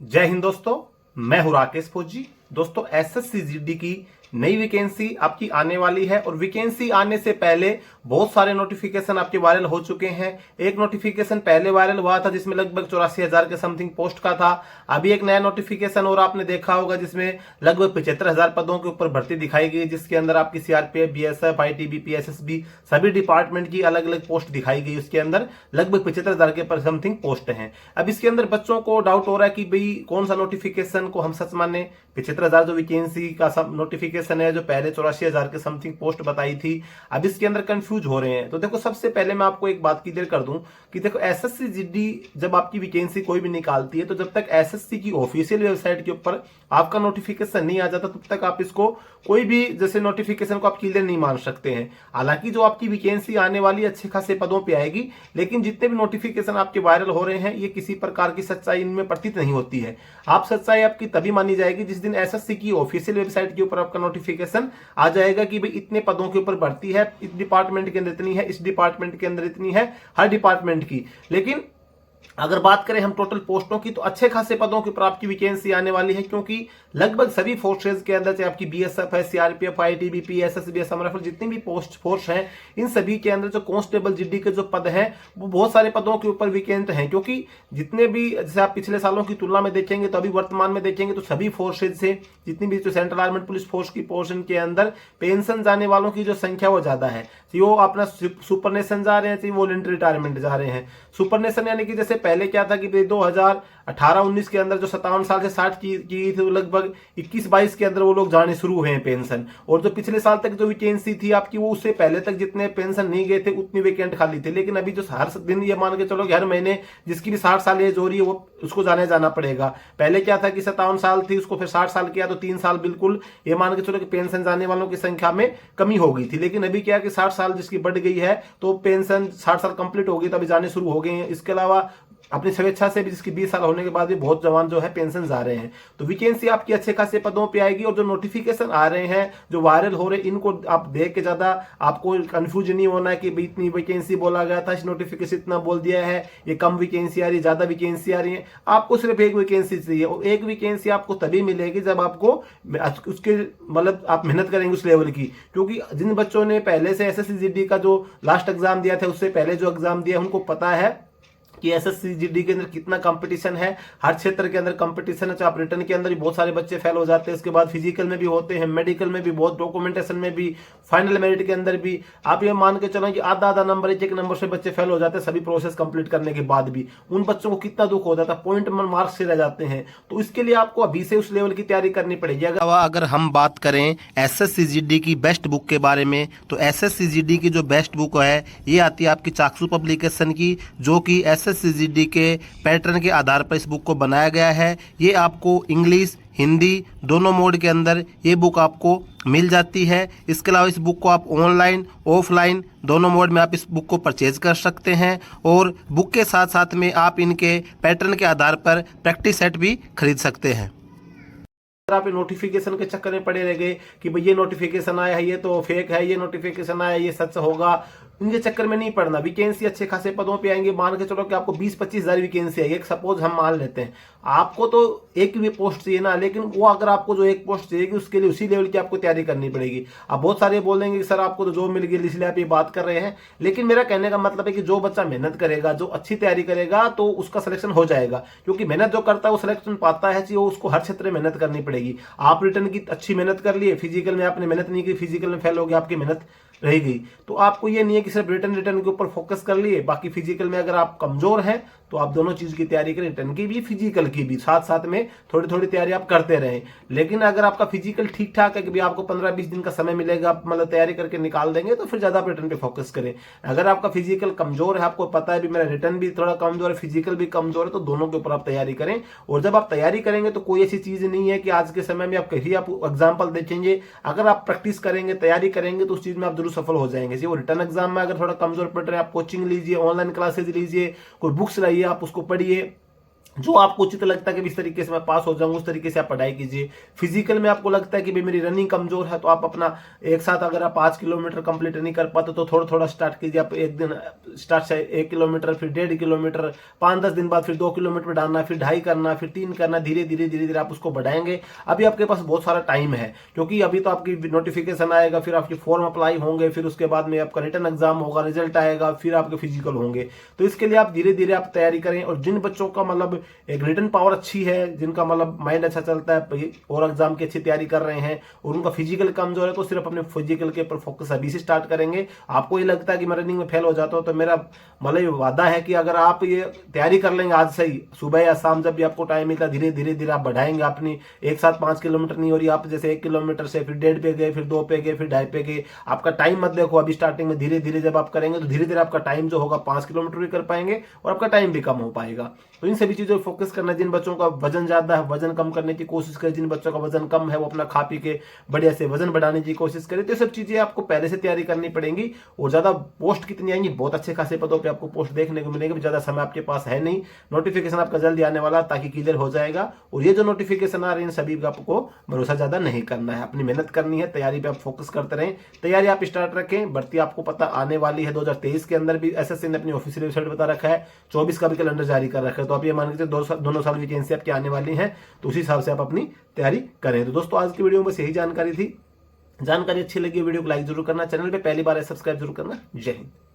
जय हिंद दोस्तों, मैं हूं राकेश फौजी। दोस्तों, एसएससी जीडी की नई वैकेंसी आपकी आने वाली है और वैकेंसी आने से पहले बहुत सारे नोटिफिकेशन आपके वायरल हो चुके हैं। एक नोटिफिकेशन पहले वायरल हुआ था जिसमें लगभग 84,000 के समथिंग पोस्ट का था। अभी एक नया नोटिफिकेशन और आपने देखा होगा जिसमें लगभग 75,000 पदों के ऊपर भर्ती दिखाई गई, जिसके अंदर आपकी सीआरपीएफ, बीएसएफ, आईटीबीपी, एसएसबी सभी डिपार्टमेंट की अलग अलग पोस्ट दिखाई गई। उसके अंदर लगभग 75,000 के समथिंग पोस्ट हैं। अब इसके अंदर बच्चों को डाउट हो रहा है कि भाई कौन सा नोटिफिकेशन को हम सच माने। 75,000 जो वैकेंसी का नोटिफिकेशन है, जो पहले 84,000 के समथिंग पोस्ट बताई थी, अब इसके अंदर कंफ्यूज हो रहे हैं। तो देखो, सबसे पहले मैं आपको एक बात क्लियर कर दूं कि देखो, एसएससी जीडी जब आपकी वैकेंसी कोई भी निकालती है तो जब तक एसएससी की ऑफिशियल वेबसाइट के ऊपर आपका नोटिफिकेशन नहीं आ जाता तब तक आप इसको कोई भी जैसे नोटिफिकेशन को आप क्लियर नहीं मान सकते हैं। हालांकि जो आपकी वैकेंसी आने वाली अच्छे खासे पदों पे आएगी, लेकिन जितने भी नोटिफिकेशन आपके वायरल हो रहे हैं ये किसी प्रकार की सच्चाई इनमें प्रतीत नहीं होती है। आप सच्चाई आपकी तभी मानी जाएगी जिस दिन एसएससी की ऑफिशियल वेबसाइट के ऊपर आपका नोटिफिकेशन आ जाएगा कि भाई इतने पदों के ऊपर भर्ती है, इस डिपार्टमेंट के अंदर इतनी है, इस डिपार्टमेंट के अंदर इतनी है, हर डिपार्टमेंट की। लेकिन अगर बात करें हम टोटल पोस्टों की, तो अच्छे खासे पदों के ऊपर आपकी वैकेंसी आने वाली है, क्योंकि लगभग सभी फोर्सेज के अंदर, चाहे आपकी बीएसएफ है, CRPF, ITBP, SSB, Assam rifle, जितनी भी फोर्स हैं, इन सभी के अंदर जो कांस्टेबल जीडी के जो पद हैं वो बहुत सारे पदों के ऊपर वैकेंट हैं। क्योंकि जितने भी, जैसे आप पिछले सालों की तुलना में देखेंगे तो अभी वर्तमान में देखेंगे तो सभी फोर्सेज से जितनी भी जो सेंट्रल आर्मेड पुलिस फोर्स की पोर्शन के अंदर पेंशन जाने वालों की जो संख्या वो ज्यादा है। तो वो अपना सुपरनेशन जा रहे हैं, चाहे वॉलंटरी रिटायरमेंट जा रहे हैं। सुपरनेशन यानी कि जैसे पहले क्या था कि 2018-19 के अंदर जो 57 साल से 60 की थी, तो लगभग 21-22 के अंदर वो लोग जाने शुरू हुए हैं पेंशन। और जो पिछले साल तक जो वैकेंसी थी आपकी, वो उससे पहले तक जितने पेंशन नहीं गए थे उतनी वैकेंट खाली थे। लेकिन अभी जो हर दिन ये मान के चलो कि हर महीने जिसकी भी 60 साल एज हो रही है वो उसको जाना पड़ेगा। पहले क्या था कि 57 साल थी, उसको फिर 60 साल किया तो 3 साल बिल्कुल ये मान के चलो कि पेंशन जाने वालों की संख्या में कमी हो गई थी। लेकिन अभी क्या कि 60 साल जिसकी बढ़ गई है तो पेंशन 60 साल कंप्लीट हो गई तो अभी जाने शुरू हो गए हैं। इसके अलावा अपनी स्वेच्छा से भी जिसकी 20 साल होने के बाद भी बहुत जवान जो है पेंशन जा रहे हैं। तो वैकेंसी आपकी अच्छे खासे पदों पे आएगी। और जो नोटिफिकेशन आ रहे हैं, जो वायरल हो रहे हैं, इनको आप देख के ज्यादा आपको कंफ्यूज नहीं होना है कि भाई इतनी वैकेंसी बोला गया था, इस नोटिफिकेशन इतना बोल दिया है, ये कम वैकेंसी आ रही है, ज्यादा वैकेंसी आ रही है। आपको सिर्फ एक वैकेंसी चाहिए, और एक वैकेंसी आपको तभी मिलेगी जब आपको उसके मतलब आप मेहनत करेंगे उस लेवल की। क्योंकि जिन बच्चों ने पहले से एसएससी जीडी का जो लास्ट एग्जाम दिया था, उससे पहले जो एग्जाम दिया, उनको पता है कि एसएससी जीडी के अंदर कितना कंपटीशन है। हर क्षेत्र के अंदर कंपटीशन है। चाहे आप रिटर्न के अंदर भी बहुत सारे बच्चे फेल हो जाते हैं, उसके बाद फिजिकल में भी होते हैं, मेडिकल में भी बहुत, डॉक्यूमेंटेशन में भी, फाइनल मेरिट के अंदर भी। आप ये मान के चलो कि आधा नंबर, एक नंबर से बच्चे फेल हो जाते हैं सभी प्रोसेस कंप्लीट करने के बाद भी। उन बच्चों को कितना दुख होता था, पॉइंट मार्क्स से रह जाते हैं। तो इसके लिए आपको अभी से उस लेवल की तैयारी करनी पड़ेगी। अगर हम बात करें एसएससी जीडी की बेस्ट बुक के बारे में, तो एसएससी जीडी की जो बेस्ट बुक है ये आती है आपकी चाक्षु पब्लिकेशन की, जो कि एसएससी जीडी के पैटर्न के आधार पर इस बुक को बनाया गया है। ये आपको इंग्लिश, हिंदी दोनों मोड के अंदर ये बुक आपको मिल जाती है। इसके अलावा इस बुक को आप ऑनलाइन, ऑफलाइन दोनों मोड में आप इस बुक को परचेज कर सकते हैं। और बुक के साथ साथ में आप इनके पैटर्न के आधार पर प्रैक्टिस सेट भी खरीद सकते हैं। आप नोटिफिकेशन के चक्कर में पड़े रह गए कि भाई ये नोटिफिकेशन आया है, ये तो फेक है, ये नोटिफिकेशन आया है, ये सच होगा, इनके चक्कर में नहीं पड़ना। वैकेंसी अच्छे खासे पदों पे आएंगे। मान के चलो कि आपको 20-25 हजार वैकेंसी है, एक सपोज हम मान लेते हैं। आपको तो एक भी पोस्ट चाहिए ना, लेकिन वो अगर आपको जो एक पोस्ट चाहिए उसके लिए उसी लेवल की आपको तैयारी करनी पड़ेगी। अब बहुत सारे बोल देंगे कि सर आपको तो जॉब मिल गई इसलिए आप ये बात कर रहे हैं। लेकिन मेरा कहने का मतलब है कि जो बच्चा मेहनत करेगा, जो अच्छी तैयारी करेगा, तो उसका सिलेक्शन हो जाएगा। क्योंकि मेहनत जो करता है वो सिलेक्शन पाता है, वो उसको हर क्षेत्र में मेहनत करनी पड़ेगी। आप रिटर्न की अच्छी मेहनत कर लिए, फिजिकल में आपने मेहनत नहीं की, फिजिकल में फेल हो गया, आपकी मेहनत रह गई। तो आपको ये नहीं है कि सिर्फ रिटर्न के ऊपर फोकस कर लिए, बाकी फिजिकल में अगर आप कमजोर हैं तो आप दोनों चीज की तैयारी करें, रिटर्न की भी, फिजिकल की भी, साथ साथ में थोड़ी थोड़ी तैयारी आप करते रहें। लेकिन अगर आपका फिजिकल ठीक ठाक है कि भी आपको 15-20 दिन का समय मिलेगा, आप मतलब तैयारी करके निकाल देंगे, तो फिर ज्यादा आप रिटर्न पे फोकस करें। अगर आपका फिजिकल कमजोर है, आपको पता है भी मेरा रिटर्न भी थोड़ा कमजोर है, फिजिकल भी कमजोर है, तो दोनों के ऊपर आप तैयारी करें। और जब आप तैयारी करेंगे तो कोई ऐसी चीज नहीं है कि आज के समय में आप कहीं आप एग्जाम्पल देखेंगे, अगर आप प्रैक्टिस करेंगे, तैयारी करेंगे, तो उस चीज में आप जरूर सफल हो जाएंगे। वो रिटर्न एग्जाम में अगर थोड़ा कमजोर पड़ रहे हैं, आप कोचिंग लीजिए, ऑनलाइन क्लासेज लीजिए, कोई बुक्स लाइए, आप उसको पढ़िए, जो आपको उचित लगता है कि इस तरीके से मैं पास हो जाऊंगा, उस तरीके से आप पढ़ाई कीजिए। फिजिकल में आपको लगता है कि भाई मेरी रनिंग कमजोर है, तो आप अपना एक साथ अगर आप 5 किलोमीटर कंप्लीट नहीं कर पाते तो थोड़ा थोड़ा स्टार्ट कीजिए। आप एक दिन स्टार्ट से 1 किलोमीटर, फिर 1.5 किलोमीटर, 5-10 दिन बाद फिर 2 किलोमीटर डालना, फिर 2.5 करना, फिर 3 करना, धीरे धीरे आप उसको बढ़ाएंगे। अभी आपके पास बहुत सारा टाइम है, क्योंकि अभी तो आपकी नोटिफिकेशन आएगा, फिर आपके फॉर्म अप्लाई होंगे, फिर उसके बाद में आपका रिटर्न एग्जाम होगा, रिजल्ट आएगा, फिर आपके फिजिकल होंगे। तो इसके लिए आप धीरे धीरे आप तैयारी करें। और जिन बच्चों का मतलब एक रिटर्न पावर अच्छी है, जिनका मतलब माइंड अच्छा चलता है और एग्जाम की अच्छी तैयारी कर रहे हैं, और उनका फिजिकल कमजोर है, तो सिर्फ अपने फिजिकल के ऊपर फोकस अभी से स्टार्ट करेंगे। आपको ये लगता है कि मैं रनिंग में फेल हो जाता हूं, तो मेरा मतलब वादा है कि अगर आप ये तैयारी कर लेंगे आज से ही, सुबह या शाम जब भी आपको टाइम मिलता है, धीरे धीरे आप बढ़ाएंगे अपनी। एक साथ 5 किलोमीटर नहीं हो रही, आप जैसे 1 किलोमीटर से फिर 1.5 पे गए, फिर 2 पे गए, फिर 2.5 पे गए। आपका टाइम मत देखो अभी स्टार्टिंग में, धीरे धीरे जब आप करेंगे तो धीरे धीरे आपका टाइम जो होगा 5 किलोमीटर भी कर पाएंगे और आपका टाइम भी कम हो पाएगा। तो इन सभी चीजों पर फोकस करना। जिन बच्चों का वजन ज्यादा है, वजन कम करने की कोशिश करें। जिन बच्चों का वजन कम है, वो अपना खा पी के बढ़िया से वजन बढ़ाने की कोशिश करें। तो ये सब चीजें आपको पहले से तैयारी करनी पड़ेंगी। और ज्यादा पोस्ट कितनी आएंगी, बहुत अच्छे खासे पदों पे आपको पोस्ट देखने को मिलेंगे। ज्यादा समय आपके पास है नहीं, नोटिफिकेशन आपका जल्दी आने वाला, ताकि क्लियर हो जाएगा। और ये जो नोटिफिकेशन आ रहे हैं सभी का आपको भरोसा ज्यादा नहीं करना है, अपनी मेहनत करनी है, तैयारी पे आप फोकस करते रहें। तैयारी आप स्टार्ट रखें। भर्ती आपको पता आने वाली है 2023 के अंदर भी। एसएससी ने अपनी ऑफिशियल वेबसाइट बता रखा है, 24 का भी कैलेंडर जारी कर रखा है। तो आप ये मान के दोनों साल वैकेंसी आपकी आने वाली है, तो उसी हिसाब से आप अपनी तैयारी करें। तो दोस्तों आज की वीडियो में बस यही जानकारी थी। जानकारी अच्छी लगी वीडियो को लाइक जरूर करना, चैनल पे पहली बार है सब्सक्राइब जरूर करना। जय हिंद।